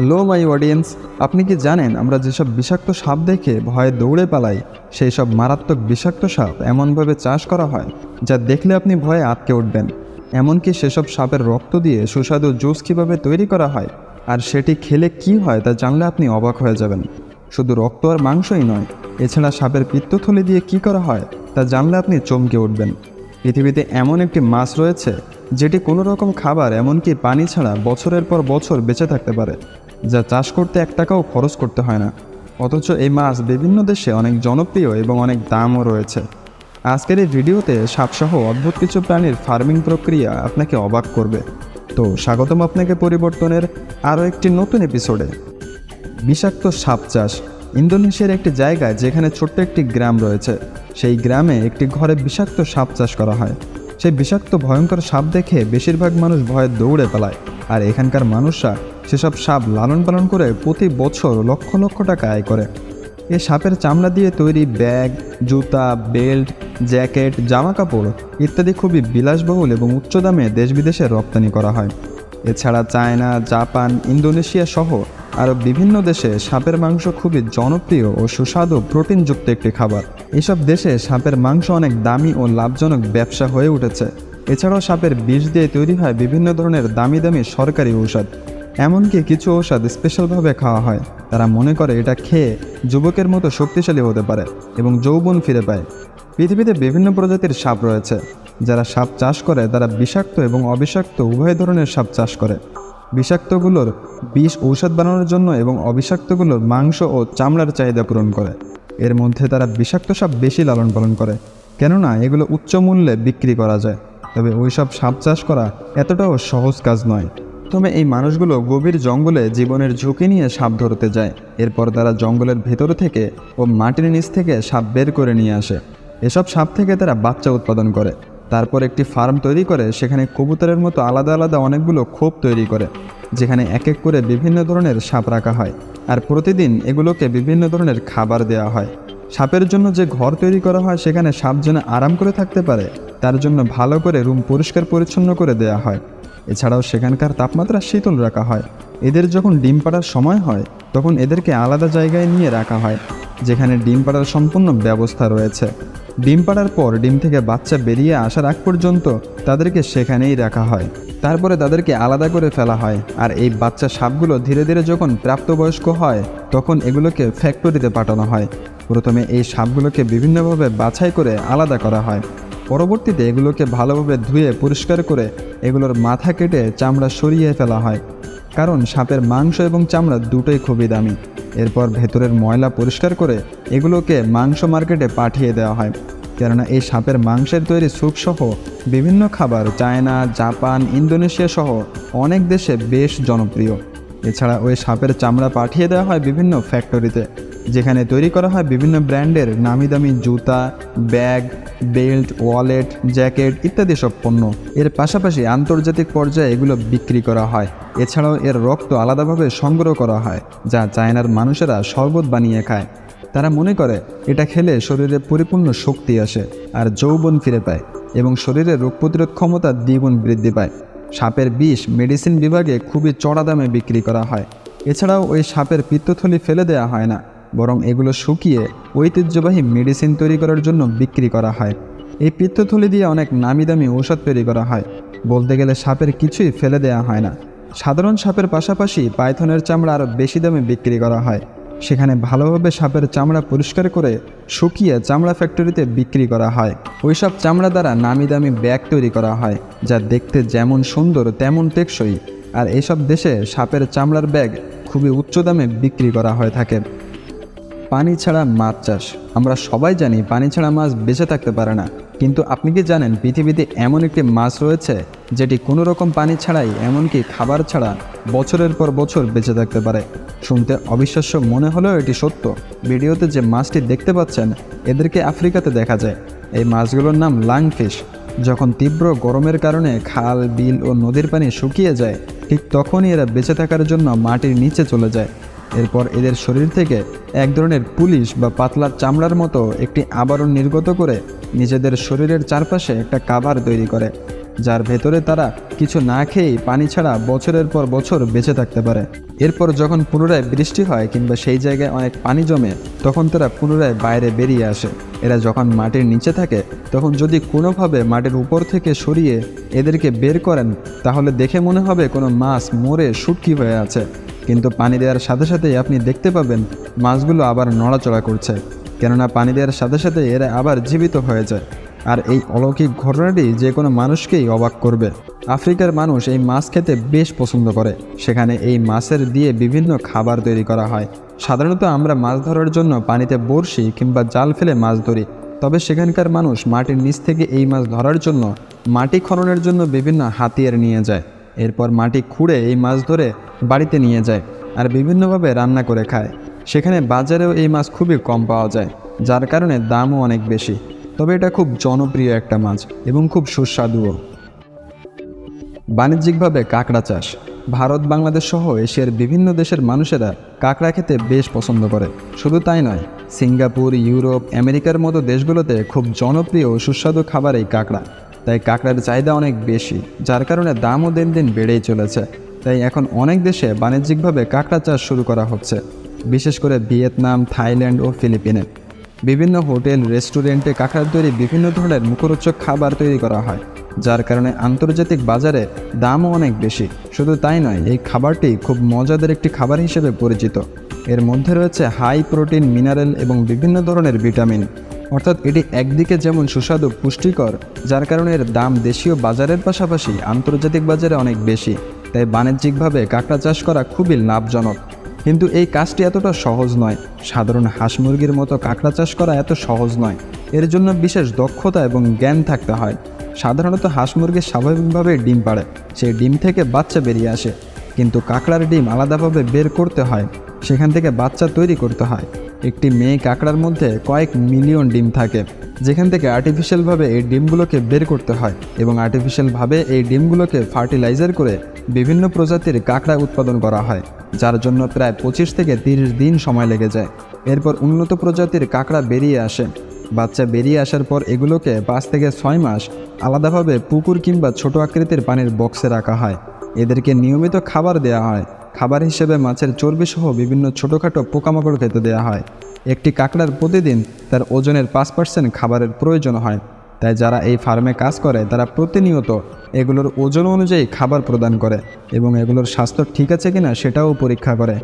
Hello my audience, আপনি কি জানেন আমরা যেসব বিষাক্ত সাপ দেখে ভয়ে দৌড়ে পালাই সেই সব মারাত্মক বিষাক্ত সাপ এমনভাবে চাষ করা হয় যা দেখলে আপনি ভয়ে আটকে উঠবেন। এমনকি সেসব সাপের রক্ত দিয়ে সুস্বাদু জুস কীভাবে তৈরি করা হয় আর সেটি খেলে কি হয় তা জানলে আপনি অবাক হয়ে যাবেন। শুধু রক্ত আর মাংসই নয়, এছাড়া সাপের পিত্তথলি দিয়ে কি করা হয় তা জানলে আপনি চমকে উঠবেন। পৃথিবীতে এমন একটি মাছ রয়েছে যেটি কোনো রকম খাবার এমনকি পানি ছাড়া বছরের পর বছর বেঁচে থাকতে পারে, যা চাষ করতে 1 টাকাও খরচ করতে হয় না। অথচ এই মাছ বিভিন্ন দেশে অনেক জনপ্রিয় এবং অনেক দামও রয়েছে। আজকের এই ভিডিওতে সাপসহ অদ্ভুত কিছু প্রাণীর ফার্মিং প্রক্রিয়া আপনাকে অবাক করবে। তো স্বাগতম আপনাকে পরিবর্তনের আরও একটি নতুন এপিসোডে। বিষাক্ত সাপ চাষ। ইন্দোনেশিয়ার একটি জায়গায় যেখানে ছোট্ট একটি গ্রাম রয়েছে, সেই গ্রামে একটি ঘরে বিষাক্ত সাপ চাষ করা হয়। সেই বিষাক্ত ভয়ঙ্কর সাপ দেখে বেশিরভাগ মানুষ ভয়ে দৌড়ে পালায়, আর এখানকার মানুষরা সেসব সাপ লালন পালন করে প্রতি বছর লক্ষ লক্ষ টাকা আয় করে। এই সাপের চামড়া দিয়ে তৈরি ব্যাগ, জুতা, বেল্ট, জ্যাকেট, জামা কাপড় ইত্যাদি খুবই বিলাসবহুল এবং উচ্চ দামে দেশ বিদেশে রপ্তানি করা হয়। এছাড়া চায়না, জাপান, ইন্দোনেশিয়া সহ আরও বিভিন্ন দেশে সাপের মাংস খুবই জনপ্রিয় ও সুস্বাদু প্রোটিনযুক্ত একটি খাবার। এসব দেশে সাপের মাংস অনেক দামি ও লাভজনক ব্যবসা হয়ে উঠেছে। এছাড়াও সাপের বিষ দিয়ে তৈরি হয় বিভিন্ন ধরনের দামি দামি সরকারি ঔষধ। এমনকি কিছু ঔষধ স্পেশালভাবে খাওয়া হয়। তারা মনে করে এটা খেয়ে যুবকের মতো শক্তিশালী হতে পারে এবং যৌবন ফিরে পায়। পৃথিবীতে বিভিন্ন প্রজাতির সাপ রয়েছে। যারা সাপ চাষ করে তারা বিষাক্ত এবং অবিষাক্ত উভয় ধরনের সাপ চাষ করে। বিষাক্তগুলোর বিষ ঔষধ বানানোর জন্য এবং অবিষাক্তগুলোর মাংস ও চামড়ার চাহিদা পূরণ করে। এর মধ্যে তারা বিষাক্ত সাপ বেশি লালন পালন করে, কেননা এগুলো উচ্চ মূল্যে বিক্রি করা যায়। তবে ওইসব সাপ চাষ করা এতটাও সহজ কাজ নয়। তবে এই মানুষগুলো গভীর জঙ্গলে জীবনের ঝুঁকি নিয়ে সাপ ধরতে যায়। এরপর তারা জঙ্গলের ভেতর থেকে ও মাটির নিচ থেকে সাপ বের করে নিয়ে আসে। এসব সাপ থেকে তারা বাচ্চা উৎপাদন করে। তারপর একটি ফার্ম তৈরি করে সেখানে কবুতরের মতো আলাদা আলাদা অনেকগুলো খোপ তৈরি করে, যেখানে এক এক করে বিভিন্ন ধরনের সাপ রাখা হয়। আর প্রতিদিন এগুলোকে বিভিন্ন ধরনের খাবার দেওয়া হয়। সাপের জন্য যে ঘর তৈরি করা হয় সেখানে সাপ যেন আরাম করে থাকতে পারে তার জন্য ভালো করে রুম পরিষ্কার পরিচ্ছন্ন করে দেওয়া হয়। এছাড়াও সেখানকার তাপমাত্রা শীতল রাখা হয়। এদের যখন ডিম পাড়ার সময় হয় তখন এদেরকে আলাদা জায়গায় নিয়ে রাখা হয়, যেখানে ডিম পাড়ার সম্পূর্ণ ব্যবস্থা রয়েছে। ডিম পাড়ার পর ডিম থেকে বাচ্চা বেরিয়ে আসার আগ পর্যন্ত তাদেরকে সেখানেই রাখা হয়। তারপরে তাদেরকে আলাদা করে ফেলা হয়। আর এই বাচ্চা সাপগুলো ধীরে ধীরে যখন প্রাপ্তবয়স্ক হয় তখন এগুলোকে ফ্যাক্টরিতে পাঠানো হয়। প্রথমে এই সাপগুলোকে বিভিন্নভাবে বাছাই করে আলাদা করা হয়। পরবর্তীতে এগুলোকে ভালোভাবে ধুয়ে পরিষ্কার করে এগুলোর মাথা কেটে চামড়া সরিয়ে ফেলা হয়, কারণ সাপের মাংস এবং চামড়া দুটোই খুবই দামি। এরপর ভেতরের ময়লা পরিষ্কার করে এগুলোকে মাংস মার্কেটে পাঠিয়ে দেওয়া হয়, কেননা এই সাপের মাংসের তৈরি স্যুপসহ বিভিন্ন খাবার চায়না, জাপান, ইন্দোনেশিয়া সহ অনেক দেশে বেশ জনপ্রিয়। এছাড়া ওই সাপের চামড়া পাঠিয়ে দেওয়া হয় বিভিন্ন ফ্যাক্টরিতে, যেখানে তৈরি করা হয় বিভিন্ন ব্র্যান্ডের নামি দামি জুতা, ব্যাগ, বেল্ট, ওয়ালেট, জ্যাকেট ইত্যাদি সব পণ্য। এর পাশাপাশি আন্তর্জাতিক পর্যায়ে এগুলো বিক্রি করা হয়। এছাড়াও এর রক্ত আলাদাভাবে সংগ্রহ করা হয়, যা চায়নার মানুষেরা শরবত বানিয়ে খায়। তারা মনে করে এটা খেলে শরীরে পরিপূর্ণ শক্তি আসে আর যৌবন ফিরে পায় এবং শরীরে রোগ প্রতিরোধ ক্ষমতা দ্বিগুণ বৃদ্ধি পায়। সাপের বিষ মেডিসিন বিভাগে খুবই চড়া দামে বিক্রি করা হয়। এছাড়াও ওই সাপের পিত্তথলি ফেলে দেওয়া হয় না, বরং এগুলো শুকিয়ে ঐতিহ্যবাহী মেডিসিন তৈরি করার জন্য বিক্রি করা হয়। এই পিত্তথলি দিয়ে অনেক নামি দামি ঔষধ তৈরি করা হয়। বলতে গেলে সাপের কিছুই ফেলে দেওয়া হয় না। সাধারণ সাপের পাশাপাশি পাইথনের চামড়া আরও বেশি দামে বিক্রি করা হয়। সেখানে ভালোভাবে সাপের চামড়া পরিষ্কার করে শুকিয়ে চামড়া ফ্যাক্টরিতে বিক্রি করা হয়। ওইসব চামড়া দ্বারা নামি দামি ব্যাগ তৈরি করা হয়, যা দেখতে যেমন সুন্দর তেমন টেকসই। আর এইসব দেশে সাপের চামড়ার ব্যাগ খুবই উচ্চ দামে বিক্রি করা হয়ে থাকে। পানি ছাড়া মাছ চাষ। আমরা সবাই জানি পানি ছাড়া মাছ বেঁচে থাকতে পারে না, কিন্তু আপনি কি জানেন পৃথিবীতে এমন একটি মাছ রয়েছে যেটি কোনো রকম পানি ছাড়াই, এমনকি খাবার ছাড়া বছরের পর বছর বেঁচে থাকতে পারে? শুনতে অবিশ্বাস্য মনে হলেও এটি সত্য। ভিডিওতে যে মাছটি দেখতে পাচ্ছেন এদেরকে আফ্রিকাতে দেখা যায়। এই মাছগুলোর নাম লাংফিশ। যখন তীব্র গরমের কারণে খাল, বিল ও নদীর পানি শুকিয়ে যায়, ঠিক তখনই এরা বেঁচে থাকার জন্য মাটির নিচে চলে যায়। এরপর এদের শরীর থেকে এক ধরনের পুলিশ বা পাতলা চামড়ার মতো একটি আবরণ নির্গত করে নিজেদের শরীরের চারপাশে একটা কাভার তৈরি করে। যার ভেতরে তারা কিছু না খেয়েই পানি ছাড়া বছরের পর বছর বেঁচে থাকতে পারে। এরপর যখন পুনরায় বৃষ্টি হয় কিংবা সেই জায়গায় অনেক পানি জমে, তখন তারা পুনরায় বাইরে বেরিয়ে আসে। এরা যখন মাটির নিচে থাকে তখন যদি কোনোভাবে মাটির উপর থেকে সরিয়ে এদেরকে বের করেন, তাহলে দেখে মনে হবে কোনো মাছ মরে শুটকি হয়ে আছে। কিন্তু পানি দেওয়ার সাথে সাথেই আপনি দেখতে পাবেন মাছগুলো আবার নড়াচড়া করছে, কেননা পানি দেওয়ার সাথে সাথে এরা আবার জীবিত হয়ে যায়। আর এই অলৌকিক ঘটনাটি যে কোনো মানুষকেই অবাক করবে। আফ্রিকার মানুষ এই মাছ খেতে বেশ পছন্দ করে। সেখানে এই মাছের দিয়ে বিভিন্ন খাবার তৈরি করা হয়। সাধারণত আমরা মাছ ধরার জন্য পানিতে বড়শি কিংবা জাল ফেলে মাছ ধরি, তবে সেখানকার মানুষ মাটির নিচ থেকে এই মাছ ধরার জন্য মাটি খননের জন্য বিভিন্ন হাতিয়ার নিয়ে যায়। এরপর মাটি খুঁড়ে এই মাছ ধরে বাড়িতে নিয়ে যায় আর বিভিন্নভাবে রান্না করে খায়। সেখানে বাজারেও এই মাছ খুবই কম পাওয়া যায়, যার কারণে দামও অনেক বেশি। তবে এটা খুব জনপ্রিয় একটা মাছ এবং খুব সুস্বাদুও। বাণিজ্যিকভাবে কাঁকড়া চাষ। ভারত, বাংলাদেশ সহ এশিয়ার বিভিন্ন দেশের মানুষেরা কাঁকড়া খেতে বেশ পছন্দ করে। শুধু তাই নয়, সিঙ্গাপুর, ইউরোপ, আমেরিকার মতো দেশগুলোতে খুব জনপ্রিয় ও সুস্বাদু খাবার এই কাঁকড়া। তাই কাঁকড়ার চাহিদা অনেক বেশি, যার কারণে দামও দিন দিন বেড়েই চলেছে। তাই এখন অনেক দেশে বাণিজ্যিকভাবে কাঁকড়া চাষ শুরু করা হচ্ছে, বিশেষ করে ভিয়েতনাম, থাইল্যান্ড ও ফিলিপিনে। বিভিন্ন হোটেল, রেস্টুরেন্টে কাঁকড়ার তৈরি বিভিন্ন ধরনের মুখরোচক খাবার তৈরি করা হয়, যার কারণে আন্তর্জাতিক বাজারে দামও অনেক বেশি। শুধু তাই নয়, এই খাবারটি খুব মজাদার একটি খাবার হিসেবে পরিচিত। এর মধ্যে রয়েছে হাই প্রোটিন, মিনারেল এবং বিভিন্ন ধরনের ভিটামিন। অর্থাৎ এটি একদিকে যেমন সুস্বাদু, পুষ্টিকর, যার কারণে এর দাম দেশীয় বাজারের পাশাপাশি আন্তর্জাতিক বাজারে অনেক বেশি। তাই বাণিজ্যিকভাবে কাঁকড়া চাষ করা খুবই লাভজনক। কিন্তু এই কাজটি এতটা সহজ নয়। সাধারণ হাঁস মুরগির মতো কাঁকড়া চাষ করা এত সহজ নয়। এর জন্য বিশেষ দক্ষতা এবং জ্ঞান থাকতে হয়। সাধারণত হাঁস মুরগি স্বাভাবিকভাবে ডিম পাড়ে, সেই ডিম থেকে বাচ্চা বেরিয়ে আসে। কিন্তু কাঁকড়ার ডিম আলাদাভাবে বের করতে হয়, সেখান থেকে বাচ্চা তৈরি করতে হয়। একটি মেয়ে কাঁকড়ার মধ্যে কয়েক মিলিয়ন ডিম থাকে, যেখান থেকে আর্টিফিশিয়ালভাবে এই ডিমগুলোকে বের করতে হয় এবং আর্টিফিশিয়ালভাবে এই ডিমগুলোকে ফার্টিলাইজার করে বিভিন্ন প্রজাতির কাঁকড়া উৎপাদন করা হয়, যার জন্য প্রায় 25 থেকে 30 দিন সময় লেগে যায়। এরপর উন্নত প্রজাতির কাঁকড়া বেরিয়ে আসে। বাচ্চা বেরিয়ে আসার পর এগুলোকে 5 থেকে 6 মাস আলাদাভাবে পুকুর কিংবা ছোট আকৃতির পানির বক্সে রাখা হয়। এদেরকে নিয়মিত খাবার দেওয়া হয়। খাবার হিসেবে মাছের চর্বি সহ বিভিন্ন ছোটোখাটো পোকামাকড় খেতে দেওয়া হয়। একটি কাঁকড়ার প্রতিদিন তার ওজনের 5% খাবারের প্রয়োজন হয়। তাই যারা এই ফার্মে কাজ করে তারা প্রতিনিয়ত এগুলোর ওজন অনুযায়ী খাবার প্রদান করে এবং এগুলোর স্বাস্থ্য ঠিক আছে কিনা সেটাও পরীক্ষা করে।